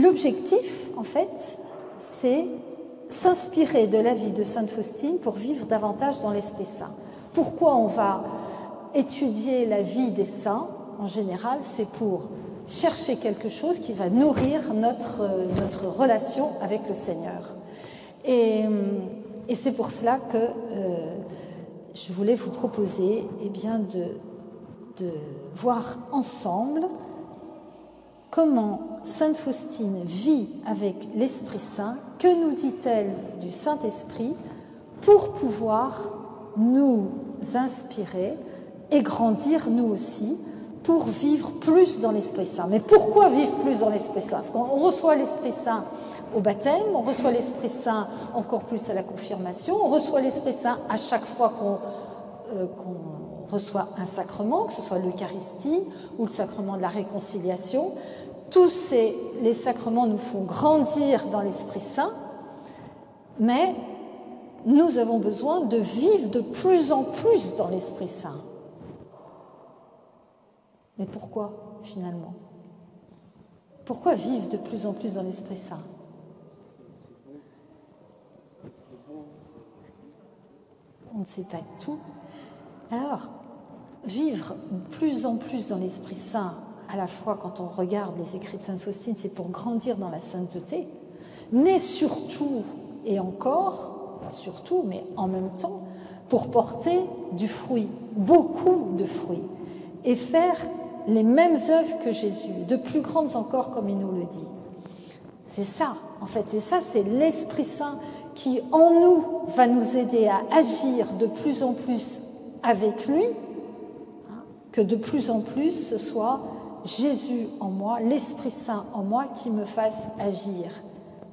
l'objectif, en fait, c'est s'inspirer de la vie de Sainte Faustine pour vivre davantage dans l'Esprit Saint. Pourquoi on va étudier la vie des saints, en général, c'est pour chercher quelque chose qui va nourrir notre relation avec le Seigneur. Et c'est pour cela que je voulais vous proposer de voir ensemble comment Sainte Faustine vit avec l'Esprit Saint, que nous dit-elle du Saint-Esprit, pour pouvoir nous inspirer et grandir nous aussi, pour vivre plus dans l'Esprit Saint. Mais pourquoi vivre plus dans l'Esprit Saint? Parce qu'on reçoit l'Esprit Saint au baptême, on reçoit l'Esprit Saint encore plus à la confirmation, on reçoit l'Esprit Saint à chaque fois qu'on reçoit un sacrement, que ce soit l'Eucharistie ou le sacrement de la réconciliation. Tous les sacrements nous font grandir dans l'Esprit Saint, mais nous avons besoin de vivre de plus en plus dans l'Esprit Saint. Mais pourquoi, finalement? Pourquoi vivre de plus en plus dans l'Esprit Saint? On ne sait pas tout. Alors, vivre de plus en plus dans l'Esprit Saint, à la fois quand on regarde les écrits de Sainte Faustine, c'est pour grandir dans la sainteté, mais surtout, et encore, pas surtout, mais en même temps, pour porter du fruit, beaucoup de fruits, et faire les mêmes œuvres que Jésus, de plus grandes encore, comme il nous le dit. C'est ça, en fait, c'est l'Esprit Saint qui, en nous, va nous aider à agir de plus en plus avec lui, que de plus en plus ce soit Jésus en moi, l'Esprit Saint en moi qui me fasse agir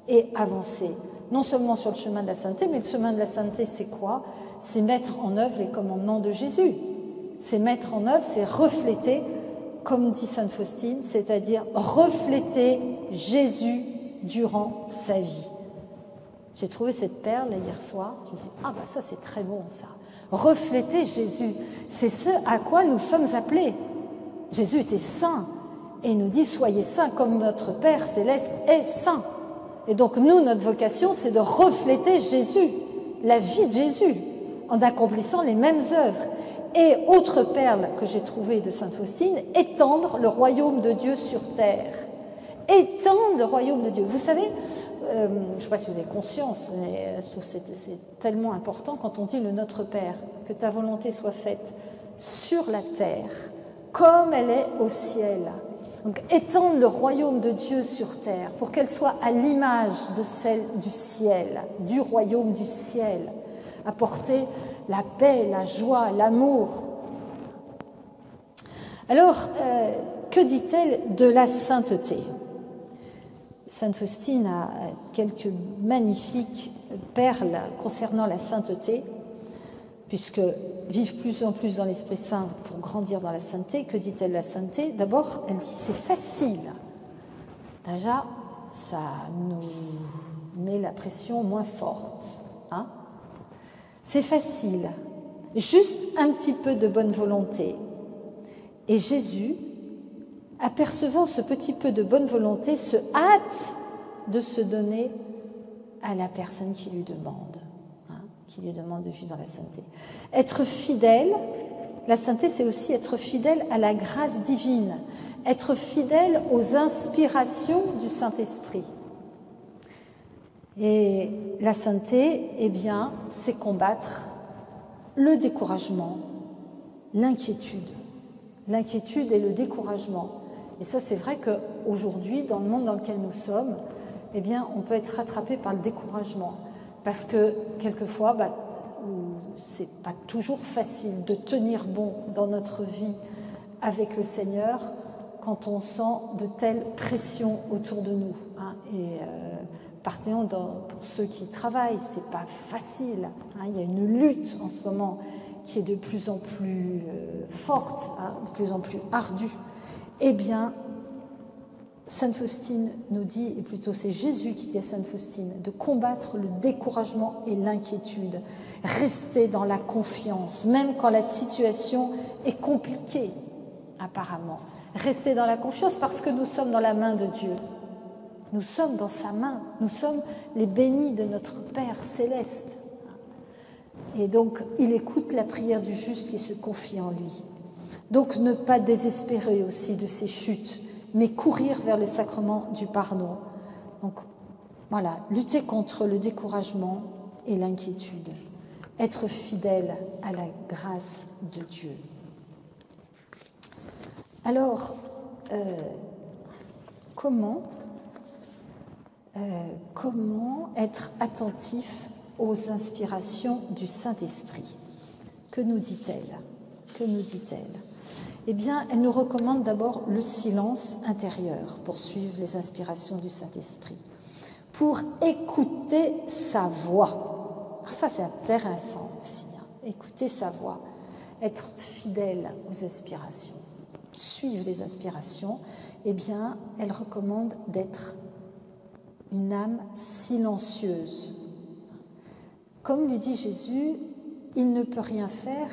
et avancer. Non seulement sur le chemin de la sainteté, mais le chemin de la sainteté, c'est quoi? C'est mettre en œuvre les commandements de Jésus. C'est mettre en œuvre, c'est refléter, comme dit Sainte Faustine, c'est-à-dire refléter Jésus durant sa vie. J'ai trouvé cette perle hier soir, je me suis dit, ah bah ça c'est très bon ça. Refléter Jésus, c'est ce à quoi nous sommes appelés. Jésus était saint et il nous dit soyez saints comme notre Père céleste est saint. Et donc nous, notre vocation, c'est de refléter Jésus, la vie de Jésus, en accomplissant les mêmes œuvres. Et autre perle que j'ai trouvée de Sainte Faustine, étendre le royaume de Dieu sur terre. Étendre le royaume de Dieu. Vous savez, je ne sais pas si vous avez conscience, mais je trouve que c'est tellement important quand on dit le Notre Père, que ta volonté soit faite sur la terre, comme elle est au ciel. Donc étendre le royaume de Dieu sur terre, pour qu'elle soit à l'image de celle du ciel, du royaume du ciel, apporter la paix, la joie, l'amour. Alors, que dit-elle de la sainteté? Sainte Faustine a quelques magnifiques perles concernant la sainteté, puisque vivre plus en plus dans l'Esprit Saint pour grandir dans la sainteté. Que dit-elle de la sainteté? D'abord, elle dit c'est facile. Déjà, ça nous met la pression moins forte. Hein? C'est facile, juste un petit peu de bonne volonté. Et Jésus, apercevant ce petit peu de bonne volonté, se hâte de se donner à la personne qui lui demande, qui lui demande de vivre dans la sainteté. Être fidèle, la sainteté, c'est aussi être fidèle à la grâce divine, être fidèle aux inspirations du Saint-Esprit. Et la sainteté, eh bien, c'est combattre le découragement, l'inquiétude et le découragement. Et ça, c'est vrai qu'aujourd'hui, dans le monde dans lequel nous sommes, eh bien, on peut être rattrapé par le découragement. Parce que, quelquefois, c'est pas toujours facile de tenir bon dans notre vie avec le Seigneur quand on sent de telles pressions autour de nous. Et particulièrement pour ceux qui travaillent, c'est pas facile. Il y a une lutte en ce moment qui est de plus en plus forte, de plus en plus ardue. Eh bien, Sainte Faustine nous dit, et plutôt c'est Jésus qui dit à Sainte Faustine, de combattre le découragement et l'inquiétude, rester dans la confiance, même quand la situation est compliquée, apparemment. Rester dans la confiance parce que nous sommes dans la main de Dieu. Nous sommes dans sa main, nous sommes les bénis de notre Père céleste. Et donc, il écoute la prière du juste qui se confie en lui. Donc, ne pas désespérer aussi de ces chutes, mais courir vers le sacrement du pardon. Donc, voilà, lutter contre le découragement et l'inquiétude. Être fidèle à la grâce de Dieu. Alors, comment être attentif aux inspirations du Saint-Esprit? Que nous dit-elle? Que nous dit-elle? Eh bien, elle nous recommande d'abord le silence intérieur pour suivre les inspirations du Saint-Esprit, pour écouter sa voix. Alors ça, c'est intéressant aussi, hein. Écouter sa voix, être fidèle aux inspirations, suivre les inspirations. Eh bien, elle recommande d'être une âme silencieuse. Comme lui dit Jésus, il ne peut rien faire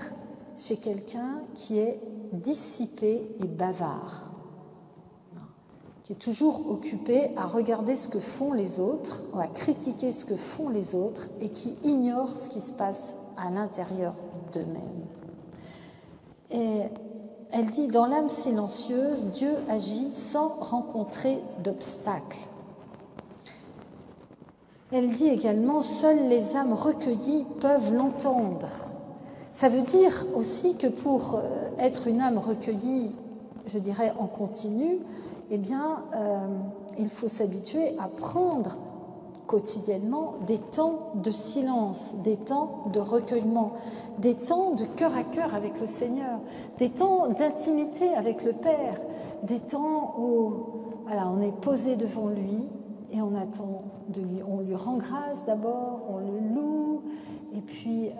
chez quelqu'un qui est dissipé et bavard, qui est toujours occupé à regarder ce que font les autres, ou à critiquer ce que font les autres, et qui ignore ce qui se passe à l'intérieur d'eux-mêmes. Et elle dit, dans l'âme silencieuse, Dieu agit sans rencontrer d'obstacles. Elle dit également, seules les âmes recueillies peuvent l'entendre. Ça veut dire aussi que pour être une âme recueillie, je dirais en continu, eh bien, il faut s'habituer à prendre quotidiennement des temps de silence, des temps de recueillement, des temps de cœur à cœur avec le Seigneur, des temps d'intimité avec le Père, des temps où voilà, on est posé devant lui et on attend de lui. On lui rend grâce d'abord, on le loue, et puis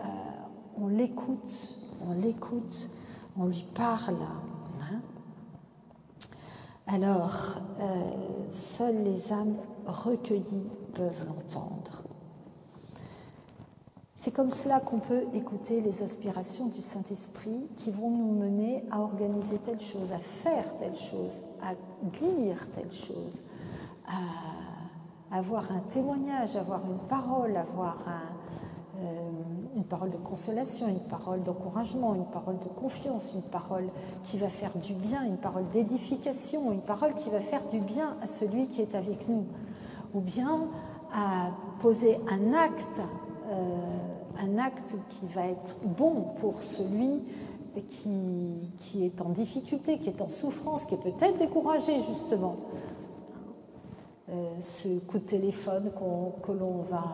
on l'écoute, on lui parle. Hein? Alors, seules les âmes recueillies peuvent l'entendre. C'est comme cela qu'on peut écouter les aspirations du Saint-Esprit qui vont nous mener à organiser telle chose, à faire telle chose, à dire telle chose, à avoir un témoignage, avoir une parole, avoir une parole de consolation, une parole d'encouragement, une parole de confiance, une parole qui va faire du bien, une parole d'édification, une parole qui va faire du bien à celui qui est avec nous, ou bien à poser un acte qui va être bon pour celui qui est en difficulté, qui est en souffrance, qui est peut-être découragé justement. Ce coup de téléphone que l'on va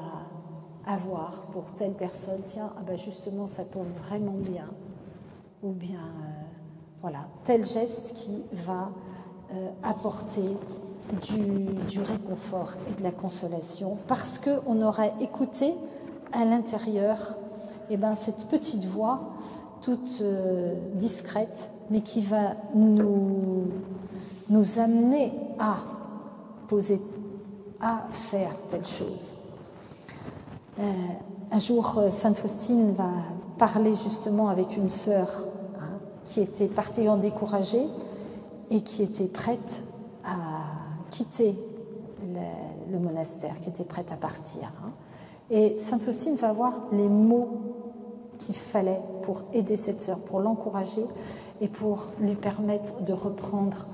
avoir pour telle personne, tiens, ah ben justement ça tombe vraiment bien, ou bien voilà, tel geste qui va apporter du réconfort et de la consolation, parce qu'on aurait écouté à l'intérieur cette petite voix toute discrète, mais qui va nous amener à poser, à faire telle chose. Un jour, Sainte Faustine va parler justement avec une sœur qui était particulièrement découragée et qui était prête à quitter le monastère, qui était prête à partir. Et Sainte Faustine va avoir les mots qu'il fallait pour aider cette sœur, pour l'encourager et pour lui permettre de reprendre,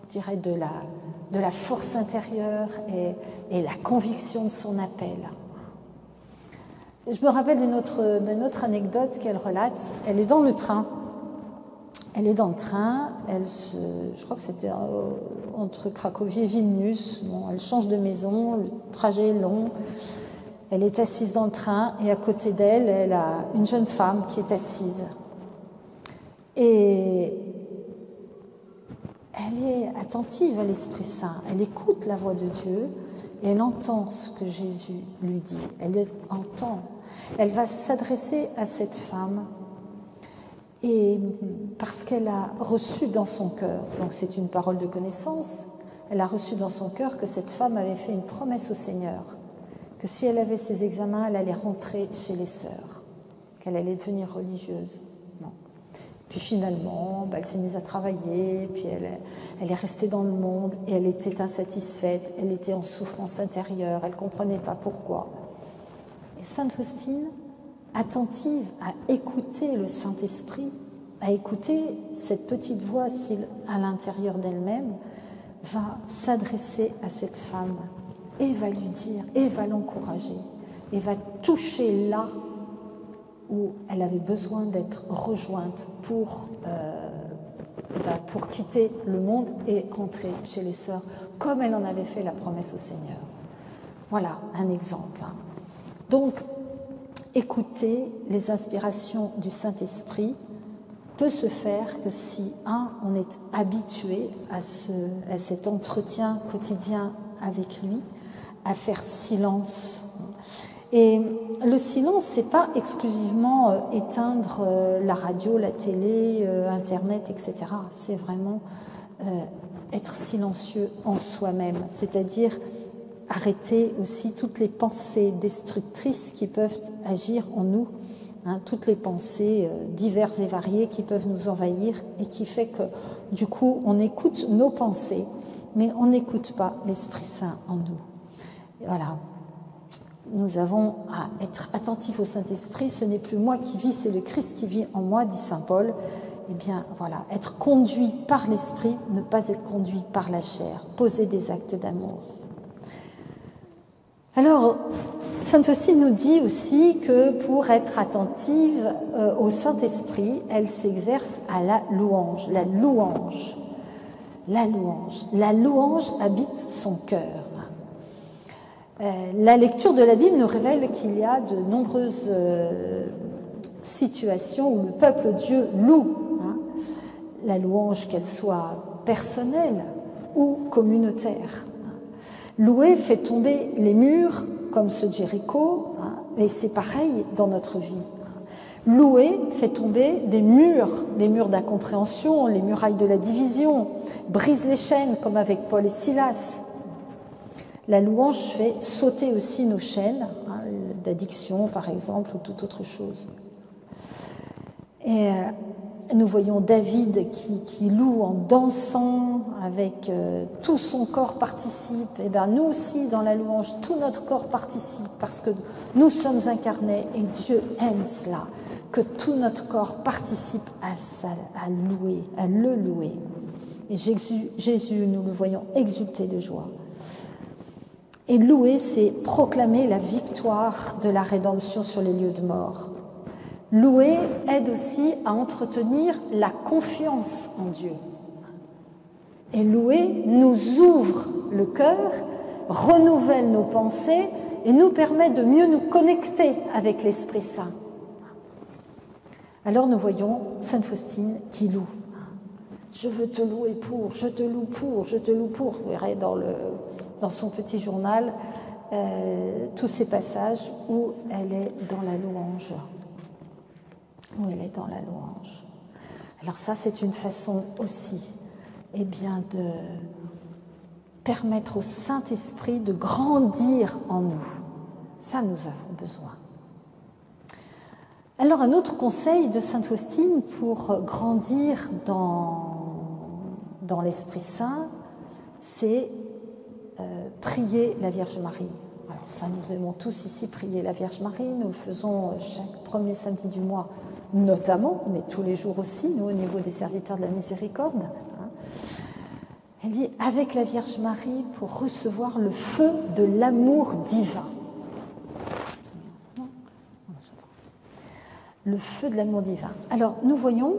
je dirais, de la force intérieure et la conviction de son appel. Je me rappelle d'une autre anecdote qu'elle relate. Elle est dans le train. Je crois que c'était entre Cracovie et Vilnius. Bon, elle change de maison, le trajet est long. Elle est assise dans le train et à côté d'elle, elle a une jeune femme qui est assise. Et elle est attentive à l'Esprit Saint. Elle écoute la voix de Dieu et elle entend ce que Jésus lui dit. Elle entend. Elle va s'adresser à cette femme et parce qu'elle a reçu dans son cœur, donc c'est une parole de connaissance, elle a reçu dans son cœur que cette femme avait fait une promesse au Seigneur, que si elle avait ses examens, elle allait rentrer chez les sœurs, qu'elle allait devenir religieuse. Non. Puis finalement, elle s'est mise à travailler, puis elle est restée dans le monde et elle était insatisfaite, elle était en souffrance intérieure, elle ne comprenait pas pourquoi. Et Sainte Faustine, attentive à écouter le Saint-Esprit, à écouter cette petite voix à l'intérieur d'elle-même, va s'adresser à cette femme et va lui dire, et va l'encourager, et va toucher là où elle avait besoin d'être rejointe pour quitter le monde et rentrer chez les sœurs, comme elle en avait fait la promesse au Seigneur. Voilà un exemple. Donc, écouter les inspirations du Saint-Esprit peut se faire que si, on est habitué à cet entretien quotidien avec lui, à faire silence. Et le silence, ce n'est pas exclusivement éteindre la radio, la télé, Internet, etc. C'est vraiment être silencieux en soi-même, c'est-à-dire arrêter aussi toutes les pensées destructrices qui peuvent agir en nous, toutes les pensées diverses et variées qui peuvent nous envahir et qui fait que, du coup, on écoute nos pensées, mais on n'écoute pas l'Esprit Saint en nous. Et voilà. Nous avons à être attentifs au Saint-Esprit. Ce n'est plus moi qui vis, c'est le Christ qui vit en moi, dit saint Paul. Eh bien, voilà, être conduit par l'Esprit, ne pas être conduit par la chair, poser des actes d'amour. Alors, sainte Faustine nous dit aussi que pour être attentive au Saint-Esprit, elle s'exerce à la louange. La louange. La louange. La louange habite son cœur. La lecture de la Bible nous révèle qu'il y a de nombreuses situations où le peuple Dieu loue. La louange, qu'elle soit personnelle ou communautaire. Louer fait tomber les murs comme ceux de Jéricho, mais c'est pareil dans notre vie. Louer fait tomber des murs d'incompréhension, les murailles de la division, brise les chaînes comme avec Paul et Silas. La louange fait sauter aussi nos chaînes, d'addiction par exemple, ou toute autre chose. Et nous voyons David qui loue en dansant, avec tout son corps participe. Et bien nous aussi, dans la louange, tout notre corps participe, parce que nous sommes incarnés et Dieu aime cela, que tout notre corps participe à louer, à le louer. Et Jésus, nous le voyons exulter de joie. Et louer, c'est proclamer la victoire de la rédemption sur les lieux de mort. Louer aide aussi à entretenir la confiance en Dieu. Et louer nous ouvre le cœur, renouvelle nos pensées et nous permet de mieux nous connecter avec l'Esprit Saint. Alors nous voyons sainte Faustine qui loue. Je veux te louer pour, je te loue pour, je te loue pour. Vous verrez dans son petit journal tous ces passages où elle est dans la louange. Où elle est dans la louange. Alors ça, c'est une façon aussi de permettre au Saint-Esprit de grandir en nous. Ça, nous avons besoin. Alors, un autre conseil de sainte Faustine pour grandir dans l'Esprit Saint, c'est prier la Vierge Marie. Alors ça, nous aimons tous ici prier la Vierge Marie. Nous le faisons chaque premier samedi du mois, notamment, mais tous les jours aussi, nous, au niveau des serviteurs de la miséricorde. Elle dit, avec la Vierge Marie, pour recevoir le feu de l'amour divin. Le feu de l'amour divin. Alors, nous voyons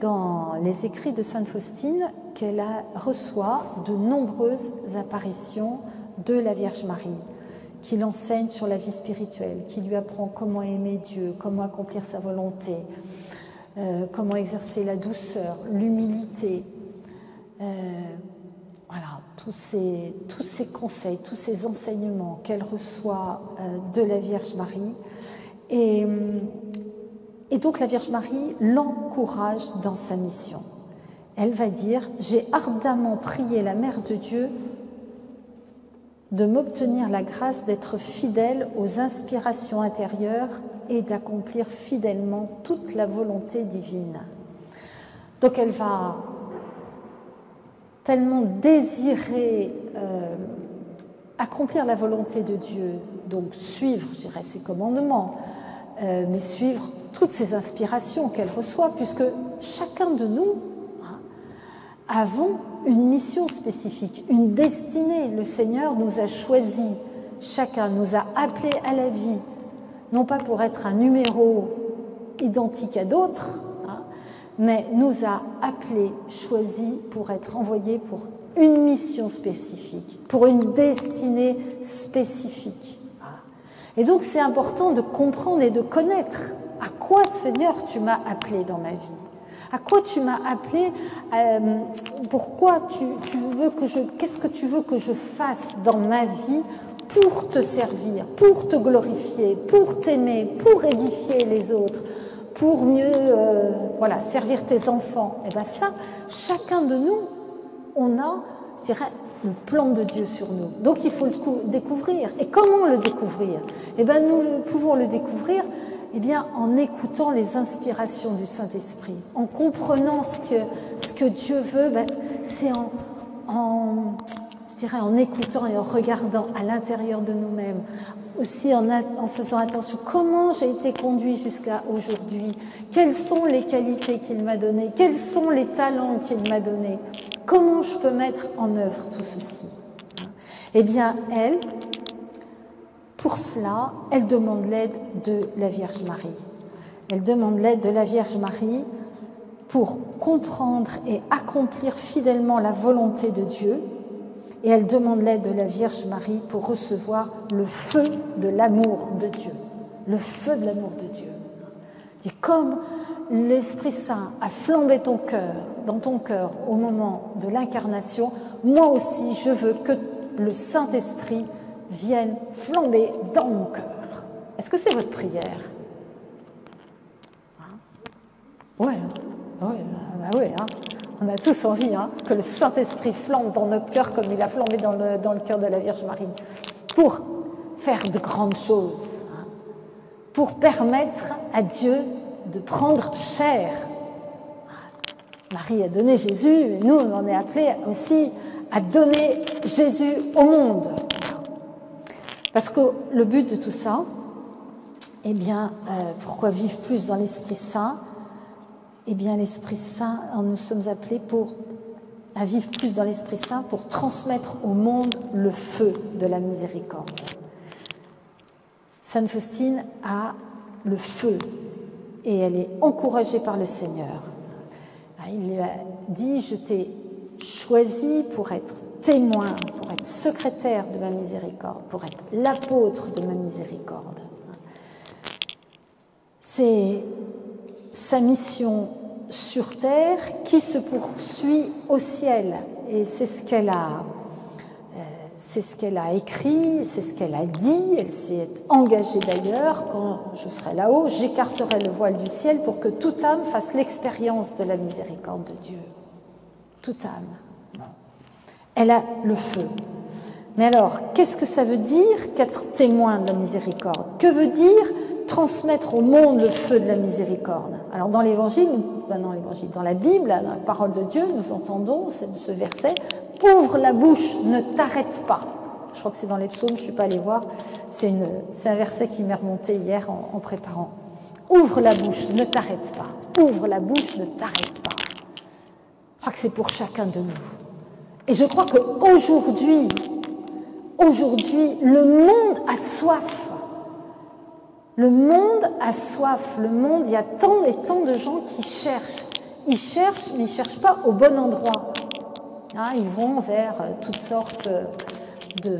dans les écrits de sainte Faustine qu'elle reçoit de nombreuses apparitions de la Vierge Marie, qui l'enseigne sur la vie spirituelle, qui lui apprend comment aimer Dieu, comment accomplir sa volonté, comment exercer la douceur, l'humilité. Voilà, tous ces conseils, tous ces enseignements qu'elle reçoit de la Vierge Marie. Et donc la Vierge Marie l'encourage dans sa mission. Elle va dire « J'ai ardemment prié la Mère de Dieu de m'obtenir la grâce d'être fidèle aux inspirations intérieures et d'accomplir fidèlement toute la volonté divine. Donc elle va tellement désirer accomplir la volonté de Dieu, donc suivre, je dirais, ses commandements, mais suivre toutes ces inspirations qu'elle reçoit, puisque chacun de nous avons une mission spécifique, une destinée. Le Seigneur nous a choisis, chacun nous a appelés à la vie, non pas pour être un numéro identique à d'autres, mais nous a appelés, choisis pour être envoyés pour une mission spécifique, pour une destinée spécifique. Et donc c'est important de comprendre et de connaître à quoi, Seigneur, tu m'as appelé dans ma vie. À quoi tu m'as appelé, pourquoi tu veux que qu'est-ce que tu veux que je fasse dans ma vie pour te servir, pour te glorifier, pour t'aimer, pour édifier les autres, pour mieux servir tes enfants. Et bien ça, chacun de nous, on a, je dirais, le plan de Dieu sur nous. Donc il faut le découvrir. Et comment le découvrir? Eh bien nous pouvons le découvrir en écoutant les inspirations du Saint-Esprit, en comprenant ce que Dieu veut. C'est en écoutant et en regardant à l'intérieur de nous-mêmes, aussi en faisant attention comment j'ai été conduit jusqu'à aujourd'hui, quelles sont les qualités qu'il m'a données, quels sont les talents qu'il m'a donnés, comment je peux mettre en œuvre tout ceci. Eh bien, pour cela, elle demande l'aide de la Vierge Marie. Elle demande l'aide de la Vierge Marie pour comprendre et accomplir fidèlement la volonté de Dieu. Et elle demande l'aide de la Vierge Marie pour recevoir le feu de l'amour de Dieu. Le feu de l'amour de Dieu. Et comme l'Esprit Saint a flambé dans ton cœur au moment de l'incarnation, moi aussi je veux que le Saint-Esprit vienne flamber dans mon cœur. Est-ce que c'est votre prière? Oui. On a tous envie que le Saint-Esprit flambe dans notre cœur comme il a flambé dans le cœur de la Vierge Marie, pour faire de grandes choses, pour permettre à Dieu de prendre chair. Marie a donné Jésus, et nous, on en est appelés aussi à donner Jésus au monde. Parce que le but de tout ça, pourquoi vivre plus dans l'Esprit Saint? L'Esprit Saint, nous sommes appelés à vivre plus dans l'Esprit Saint pour transmettre au monde le feu de la miséricorde. Sainte Faustine a le feu et elle est encouragée par le Seigneur. Il lui a dit, je t'ai choisi pour être témoin, pour être secrétaire de ma miséricorde, pour être l'apôtre de ma miséricorde. C'est sa mission sur terre qui se poursuit au ciel. Et c'est ce qu'elle a écrit, c'est ce qu'elle a dit. Elle s'est engagée d'ailleurs, quand je serai là-haut, j'écarterai le voile du ciel pour que toute âme fasse l'expérience de la miséricorde de Dieu. Toute âme. Elle a le feu. Mais alors, qu'est-ce que ça veut dire qu'être témoin de la miséricorde? Que veut dire transmettre au monde le feu de la miséricorde? Alors dans l'Évangile, dans la Bible, dans la parole de Dieu, nous entendons ce verset, ouvre la bouche, ne t'arrête pas. Je crois que c'est dans les psaumes, je ne suis pas allée voir, c'est un verset qui m'est remonté hier en préparant. Ouvre la bouche, ne t'arrête pas. Ouvre la bouche, ne t'arrête pas. Je crois que c'est pour chacun de nous. Et je crois qu'aujourd'hui, le monde a soif. Le monde a soif. Le monde, il y a tant et tant de gens qui cherchent. Ils cherchent, mais ils ne cherchent pas au bon endroit. Ils vont vers toutes sortes de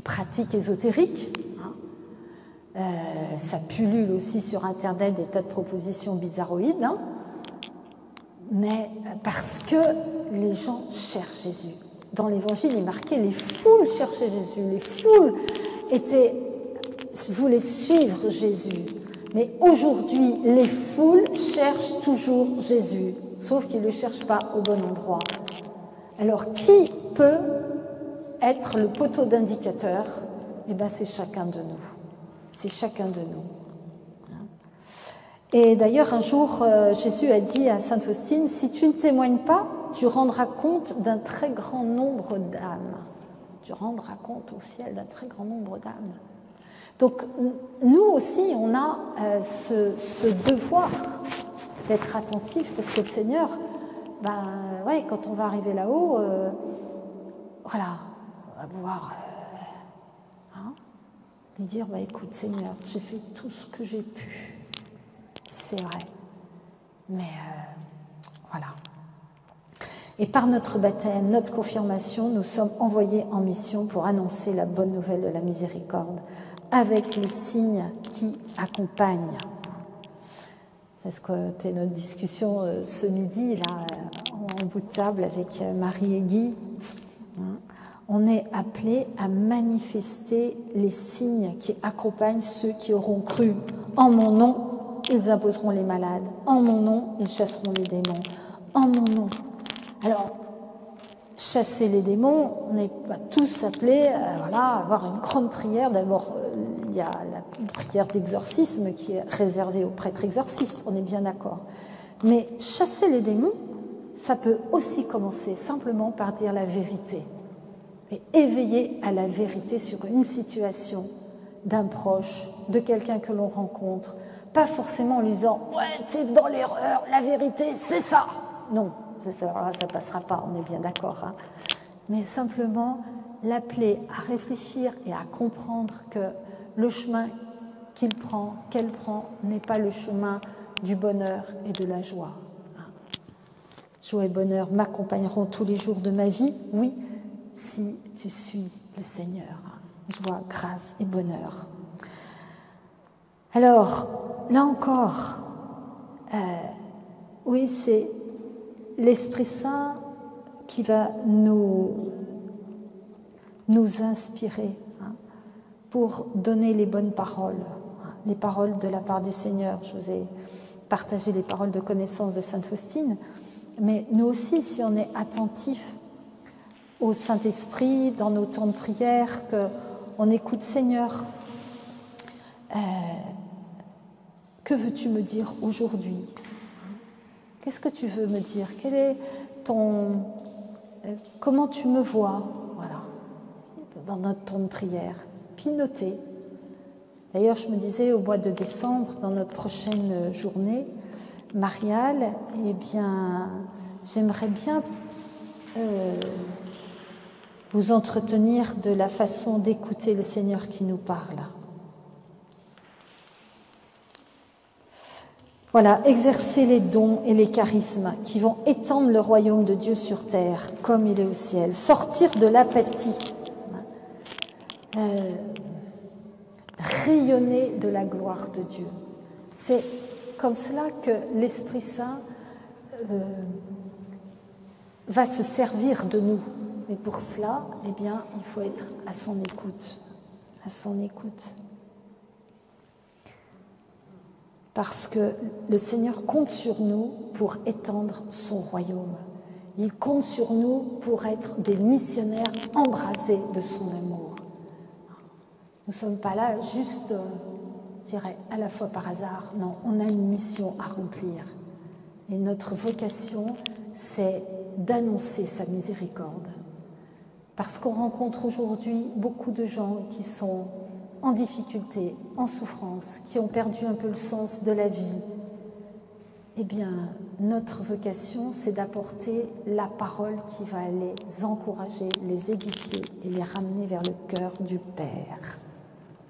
pratiques ésotériques. Ça pullule aussi sur Internet des tas de propositions bizarroïdes. Mais parce que les gens cherchent Jésus. Dans l'Évangile, il est marqué, les foules cherchaient Jésus. Les foules voulaient suivre Jésus. Mais aujourd'hui, les foules cherchent toujours Jésus, sauf qu'ils ne le cherchent pas au bon endroit. Alors, qui peut être le poteau d'indicateur? C'est chacun de nous. C'est chacun de nous. Et d'ailleurs, un jour, Jésus a dit à sainte Faustine, si tu ne témoignes pas, tu rendras compte d'un très grand nombre d'âmes. Tu rendras compte au ciel d'un très grand nombre d'âmes. Donc, nous aussi, on a ce devoir d'être attentif, parce que le Seigneur, ouais, quand on va arriver là-haut, voilà, on va pouvoir lui dire, écoute Seigneur, j'ai fait tout ce que j'ai pu. C'est vrai. Mais voilà. Et par notre baptême, notre confirmation, nous sommes envoyés en mission pour annoncer la bonne nouvelle de la miséricorde avec les signes qui accompagnent. C'est ce qu'était notre discussion ce midi, là, en bout de table avec Marie et Guy. On est appelés à manifester les signes qui accompagnent ceux qui auront cru. En mon nom, ils imposeront les malades. En mon nom, ils chasseront les démons. En mon nom. Alors, chasser les démons, on n'est pas tous appelés à avoir une grande prière. D'abord, il y a la prière d'exorcisme qui est réservée aux prêtres exorcistes, on est bien d'accord. Mais chasser les démons, ça peut aussi commencer simplement par dire la vérité. Et éveiller à la vérité sur une situation d'un proche, de quelqu'un que l'on rencontre. Pas forcément en lui disant « Ouais, t'es dans l'erreur, la vérité, c'est ça !» Non, ça passera pas, on est bien d'accord. Hein. Mais simplement l'appeler à réfléchir et à comprendre que le chemin qu'elle prend, n'est pas le chemin du bonheur et de la joie. Joie et bonheur m'accompagneront tous les jours de ma vie, oui, si tu suis le Seigneur. Joie, grâce et bonheur. Alors, là encore, oui, c'est l'Esprit Saint qui va nous inspirer pour donner les bonnes paroles, les paroles de la part du Seigneur. Je vous ai partagé les paroles de connaissance de sainte Faustine, mais nous aussi, si on est attentif au Saint-Esprit, dans nos temps de prière, qu'on écoute Seigneur, que veux-tu me dire aujourd'hui? Qu'est-ce que tu veux me dire? Quel est comment tu me vois? Voilà, dans notre temps de prière. Puis noter. D'ailleurs, je me disais au mois de décembre, dans notre prochaine journée mariale, eh bien, j'aimerais bien vous entretenir de la façon d'écouter le Seigneur qui nous parle. Voilà, exercer les dons et les charismes qui vont étendre le royaume de Dieu sur terre, comme il est au ciel. Sortir de l'apathie. Rayonner de la gloire de Dieu. C'est comme cela que l'Esprit Saint va se servir de nous. Mais pour cela, eh bien, il faut être à son écoute. À son écoute. Parce que le Seigneur compte sur nous pour étendre son royaume. Il compte sur nous pour être des missionnaires embrasés de son amour. Nous ne sommes pas là juste, je dirais, à la fois par hasard. Non, on a une mission à remplir. Et notre vocation, c'est d'annoncer sa miséricorde. Parce qu'on rencontre aujourd'hui beaucoup de gens qui sont en difficulté, en souffrance, qui ont perdu un peu le sens de la vie. Eh bien, notre vocation, c'est d'apporter la parole qui va les encourager, les édifier et les ramener vers le cœur du Père.